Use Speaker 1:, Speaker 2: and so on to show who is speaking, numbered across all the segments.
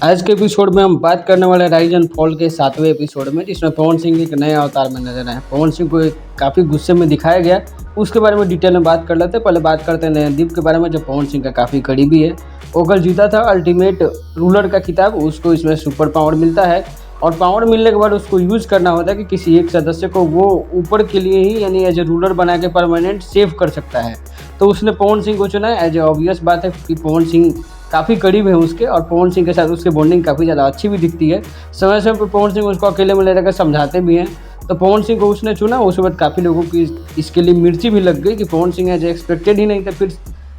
Speaker 1: आज के एपिसोड में हम बात करने वाले हैं राइज एंड फॉल के 7वें एपिसोड में, जिसमें पवन सिंह एक नए अवतार में नजर आए। पवन सिंह को काफ़ी गुस्से में दिखाया गया, उसके बारे में डिटेल में बात कर लेते हैं। पहले बात करते हैं नयनदीप के बारे में, जो पवन सिंह का काफ़ी करीबी है। वो कल जीता था अल्टीमेट रूलर का खिताब, उसको इसमें सुपर पावर मिलता है और पावर मिलने के बाद उसको यूज़ करना होता है कि किसी एक सदस्य को वो ऊपर के लिए ही यानी एज ए रूलर बना के परमानेंट सेव कर सकता है। तो उसने पवन सिंह को चुना। एज ए ऑब्वियस बात है कि पवन सिंह काफ़ी करीब है उसके, और पवन सिंह के साथ उसकी बॉन्डिंग काफ़ी ज़्यादा अच्छी भी दिखती है। समय समय पर पवन सिंह उसको अकेले में ले जाकर समझाते भी हैं। तो पवन सिंह को उसने चुना। उसके बाद काफ़ी लोगों की इसके लिए मिर्ची भी लग गई कि पवन सिंह एज एक्सपेक्टेड ही नहीं था। फिर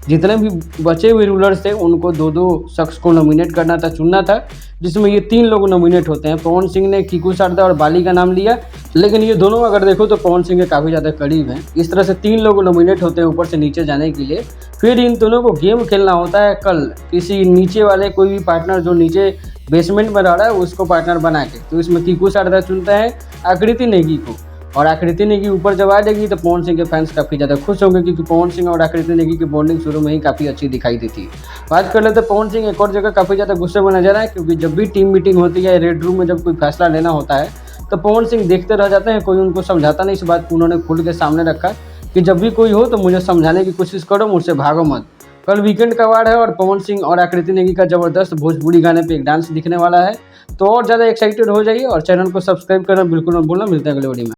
Speaker 1: जितने भी बचे हुए रूलर्स थे उनको दो दो शख्स को नॉमिनेट करना था, चुनना था, जिसमें ये 3 लोग नॉमिनेट होते हैं। पवन सिंह ने कीकू शारदा और बाली का नाम लिया, लेकिन ये दोनों अगर देखो तो पवन सिंह के काफ़ी ज़्यादा करीब हैं। इस तरह से 3 लोग नॉमिनेट होते हैं ऊपर से नीचे जाने के लिए। फिर इन दोनों को गेम खेलना होता है कल, किसी नीचे वाले कोई भी पार्टनर जो नीचे बेसमेंट में रह रहा है उसको पार्टनर बना के। तो इसमें कीकू शारदा चुनता है आकृति नेगी को, और आकृति नेगी ऊपर जब आ जाएगी तो पवन सिंह के फैंस काफ़ी ज़्यादा खुश होंगे, क्योंकि पवन सिंह और आकृति नेगी की बॉन्डिंग शुरू में ही काफ़ी अच्छी दिखाई देती है। बात कर लेते हैं पवन सिंह एक और जगह काफ़ी ज़्यादा गुस्से में नजर आए, क्योंकि जब भी टीम मीटिंग होती है रेड रूम में जब कोई फैसला लेना होता है तो पवन सिंह देखते रह जाते हैं, कोई उनको समझाता नहीं। इस बात को उन्होंने खुल के सामने रखा कि जब भी कोई हो तो मुझे समझाने की कोशिश करो, मुझसे भागो मत। कल वीकेंड का वार है और पवन सिंह और आकृति नेगी का जबरदस्त भोजपुरी गाने पे एक डांस दिखने वाला है। तो और ज़्यादा एक्साइटेड हो जाइए और चैनल को सब्सक्राइब करना बिल्कुल मत भूलना। मिलते हैं अगले वीडियो में।